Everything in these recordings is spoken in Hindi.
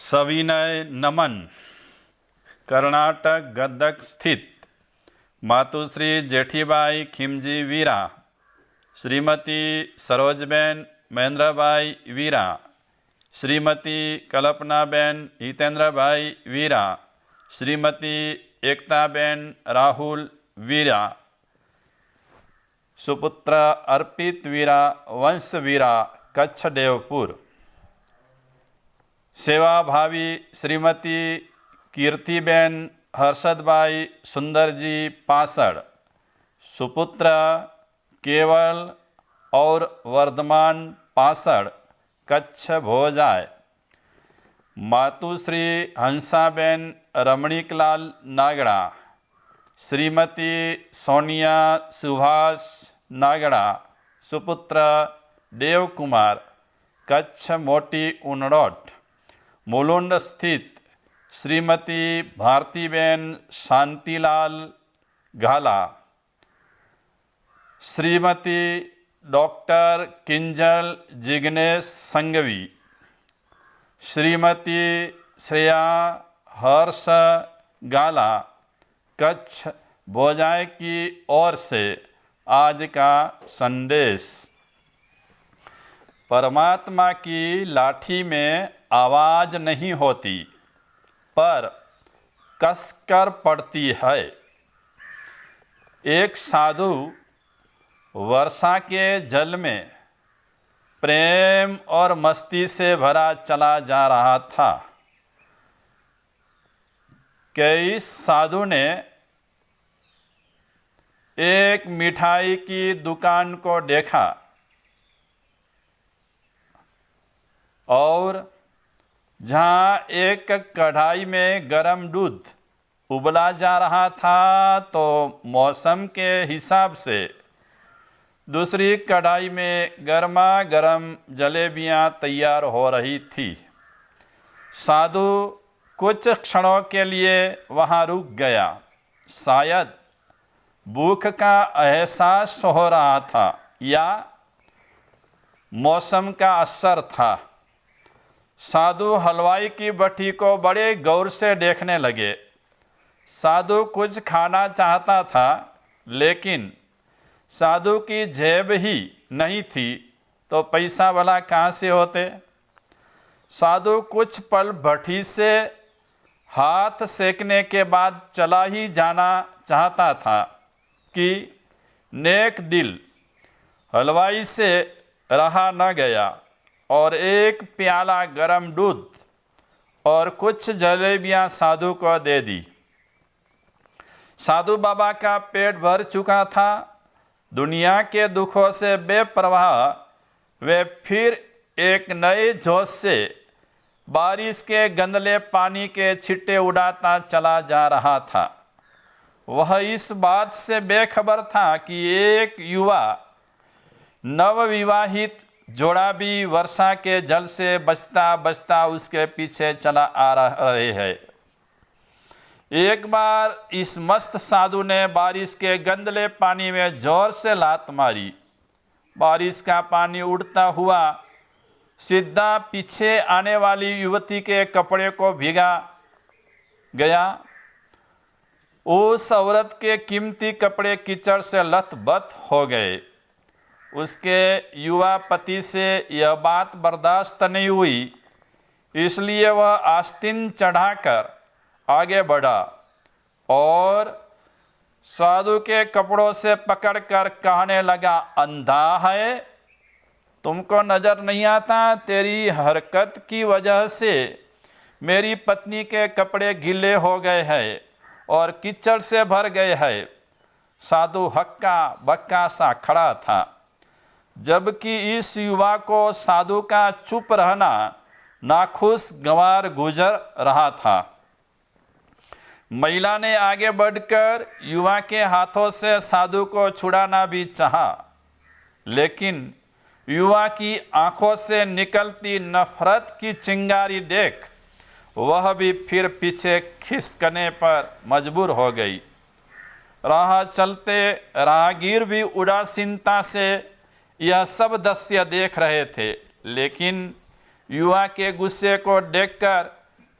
सविनय नमन। कर्नाटक गदग स्थित मातुश्री जेठीबाई खिमजी वीरा, श्रीमती सरोजबेन महेंद्रभाई वीरा, श्रीमती कल्पनाबेन हितेंद्रभाई वीरा, श्रीमती एकताबेन राहुल वीरा, सुपुत्र अर्पित वीरा, वंश वीरा, कच्छ देवपुर। सेवाभावी श्रीमती कीर्तिबेन हर्षदभाई सुंदरजी पासड़, सुपुत्र केवल और वर्धमान पासड़, कच्छ भोजाय। मातुश्री हंसाबेन रमणीकलाल नागड़ा, श्रीमती सोनिया सुभाष नागड़ा, सुपुत्र देवकुमार, कच्छ मोटी उनडोट। मुलुंड स्थित श्रीमती भारतीबेन शांतिलाल घाला, श्रीमती डॉक्टर किंजल जिग्नेश संघवी, श्रीमती श्रेया हर्ष गाला, कच्छ भोजाय की ओर से आज का संदेश। परमात्मा की लाठी में आवाज़ नहीं होती पर कसकर पड़ती है। एक साधु वर्षा के जल में प्रेम और मस्ती से भरा चला जा रहा था। कई साधु ने एक मिठाई की दुकान को देखा और जहाँ एक कढ़ाई में गरम दूध उबला जा रहा था तो मौसम के हिसाब से दूसरी कढ़ाई में गर्मा गर्म जलेबियाँ तैयार हो रही थी। साधु कुछ क्षणों के लिए वहाँ रुक गया। शायद भूख का एहसास हो रहा था या मौसम का असर था। साधु हलवाई की भट्टी को बड़े गौर से देखने लगे। साधु कुछ खाना चाहता था लेकिन साधु की जेब ही नहीं थी तो पैसा भला कहाँ से होते। साधु कुछ पल भट्टी से हाथ सेकने के बाद चला ही जाना चाहता था कि नेक दिल हलवाई से रहा न गया और एक प्याला गरम दूध और कुछ जलेबियाँ साधु को दे दी। साधु बाबा का पेट भर चुका था। दुनिया के दुखों से बेपरवाह वे फिर एक नए जोश से बारिश के गंदले पानी के छिट्टे उड़ाता चला जा रहा था। वह इस बात से बेखबर था कि एक युवा नवविवाहित जोड़ा भी वर्षा के जल से बचता बचता उसके पीछे चला आ रहे हैं। एक बार इस मस्त साधु ने बारिश के गंदले पानी में जोर से लात मारी। बारिश का पानी उड़ता हुआ सीधा पीछे आने वाली युवती के कपड़े को भीगा गया। उस औरत के कीमती कपड़े कीचड़ से लथबथ हो गए। उसके युवा पति से यह बात बर्दाश्त नहीं हुई, इसलिए वह आस्तीन चढ़ाकर आगे बढ़ा और साधु के कपड़ों से पकड़कर कहने लगा, अंधा है, तुमको नज़र नहीं आता? तेरी हरकत की वजह से मेरी पत्नी के कपड़े गीले हो गए हैं और कीचड़ से भर गए हैं। साधु हक्का बक्का सा खड़ा था, जबकि इस युवा को साधु का चुप रहना नाखुशगवार गुजर रहा था। महिला ने आगे बढ़कर युवा के हाथों से साधु को छुड़ाना भी चाहा, लेकिन युवा की आंखों से निकलती नफरत की चिंगारी देख वह भी फिर पीछे खिसकने पर मजबूर हो गई। राह चलते राहगीर भी उदासीनता से यह सब दृश्य देख रहे थे, लेकिन युवा के गुस्से को देखकर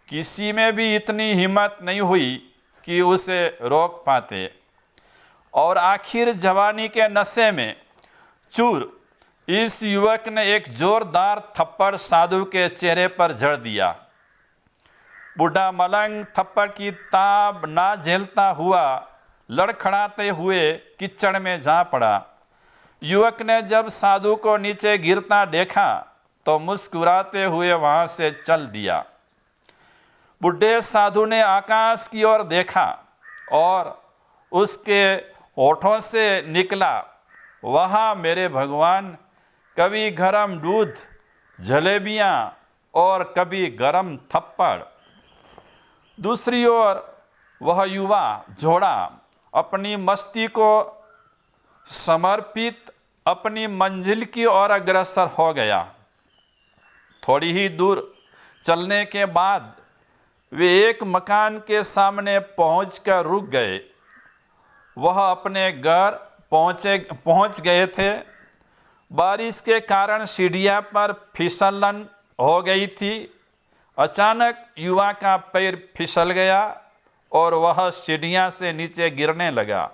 किसी में भी इतनी हिम्मत नहीं हुई कि उसे रोक पाते। और आखिर जवानी के नशे में चूर इस युवक ने एक जोरदार थप्पड़ साधु के चेहरे पर जड़ दिया। बूढ़ा मलंग थप्पड़ की ताब ना झेलता हुआ लड़खड़ाते हुए कीचड़ में जा पड़ा। युवक ने जब साधु को नीचे गिरता देखा तो मुस्कुराते हुए वहां से चल दिया। बूढ़े साधु ने आकाश की ओर देखा और उसके होठों से निकला, वहाँ मेरे भगवान, कभी गरम दूध, जलेबियाँ और कभी गरम थप्पड़। दूसरी ओर वह युवा जोड़ा अपनी मस्ती को समर्पित अपनी मंजिल की ओर अग्रसर हो गया। थोड़ी ही दूर चलने के बाद वे एक मकान के सामने पहुंचकर रुक गए। वह अपने घर पहुंच गए थे। बारिश के कारण सीढ़ियां पर फिसलन हो गई थी। अचानक युवा का पैर फिसल गया और वह सीढ़ियां से नीचे गिरने लगा।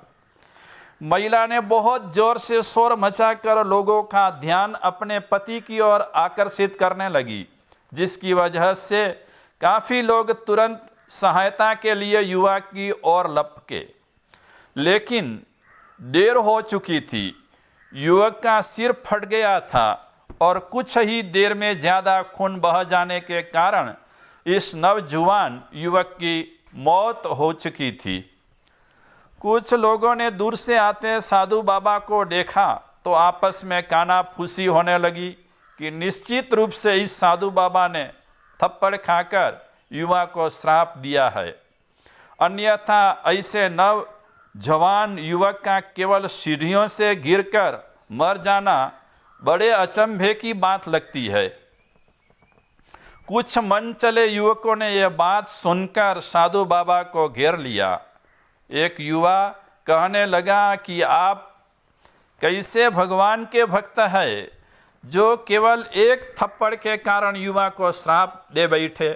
महिला ने बहुत जोर से शोर मचाकर लोगों का ध्यान अपने पति की ओर आकर्षित करने लगी, जिसकी वजह से काफ़ी लोग तुरंत सहायता के लिए युवा की ओर लपके। लेकिन देर हो चुकी थी। युवक का सिर फट गया था और कुछ ही देर में ज़्यादा खून बह जाने के कारण इस नवजुवान युवक की मौत हो चुकी थी। कुछ लोगों ने दूर से आते साधु बाबा को देखा तो आपस में कानाफूसी होने लगी कि निश्चित रूप से इस साधु बाबा ने थप्पड़ खाकर युवा को श्राप दिया है, अन्यथा ऐसे नवजवान युवक का केवल सीढ़ियों से गिरकर मर जाना बड़े अचंभे की बात लगती है। कुछ मन चले युवकों ने यह बात सुनकर साधु बाबा को घेर लिया। एक युवा कहने लगा कि आप कैसे भगवान के भक्त हैं जो केवल एक थप्पड़ के कारण युवा को श्राप दे बैठे।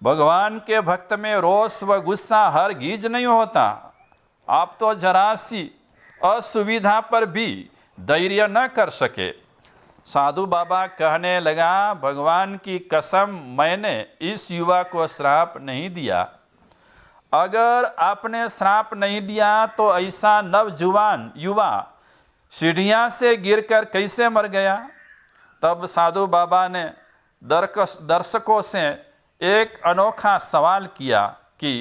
भगवान के भक्त में रोष व गुस्सा हरगिज नहीं होता। आप तो जरा सी असुविधा पर भी धैर्य न कर सके। साधु बाबा कहने लगा, भगवान की कसम, मैंने इस युवा को श्राप नहीं दिया। अगर आपने श्राप नहीं दिया तो ऐसा नवजुवान युवा सीढ़ियाँ से गिरकर कैसे मर गया? तब साधु बाबा ने दर्शकों से एक अनोखा सवाल किया कि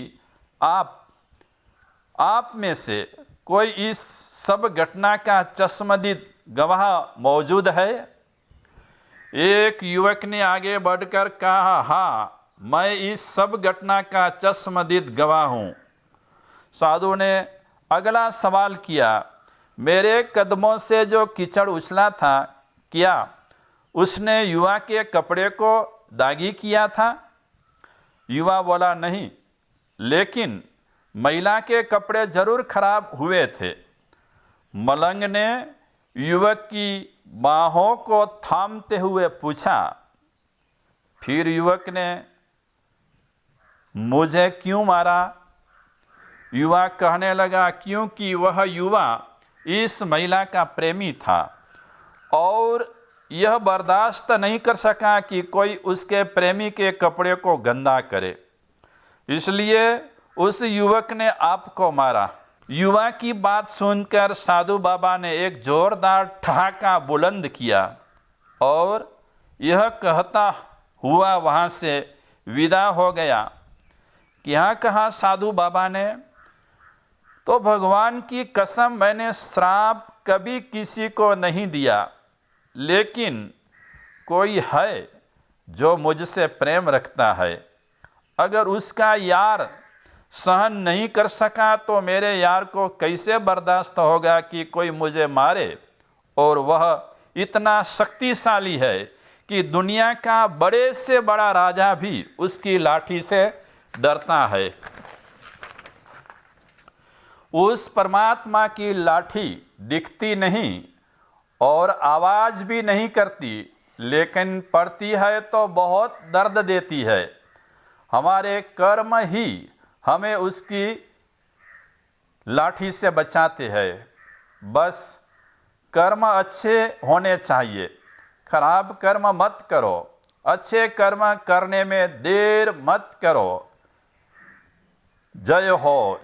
आप में से कोई इस सब घटना का चश्मदीद गवाह मौजूद है? एक युवक ने आगे बढ़कर कहा, हाँ, मैं इस सब घटना का चश्मदीद गवाह हूँ। साधु ने अगला सवाल किया, मेरे कदमों से जो कीचड़ उछला था, क्या उसने युवा के कपड़े को दागी किया था? युवा बोला, नहीं, लेकिन महिला के कपड़े जरूर खराब हुए थे। मलंग ने युवक की बाहों को थामते हुए पूछा। फिर युवक ने, मुझे क्यों मारा? युवा कहने लगा, क्योंकि वह युवा इस महिला का प्रेमी था और यह बर्दाश्त नहीं कर सका कि कोई उसके प्रेमी के कपड़े को गंदा करे, इसलिए उस युवक ने आपको मारा। युवा की बात सुनकर साधु बाबा ने एक जोरदार ठहाका बुलंद किया और यह कहता हुआ वहाँ से विदा हो गया। क्या कहा साधु बाबा ने? तो भगवान की कसम, मैंने श्राप कभी किसी को नहीं दिया, लेकिन कोई है जो मुझसे प्रेम रखता है। अगर उसका यार सहन नहीं कर सका तो मेरे यार को कैसे बर्दाश्त होगा कि कोई मुझे मारे? और वह इतना शक्तिशाली है कि दुनिया का बड़े से बड़ा राजा भी उसकी लाठी से डरता है। उस परमात्मा की लाठी दिखती नहीं और आवाज़ भी नहीं करती, लेकिन पड़ती है तो बहुत दर्द देती है। हमारे कर्म ही हमें उसकी लाठी से बचाते हैं। बस कर्म अच्छे होने चाहिए, खराब कर्म मत करो, अच्छे कर्म करने में देर मत करो। जय हो।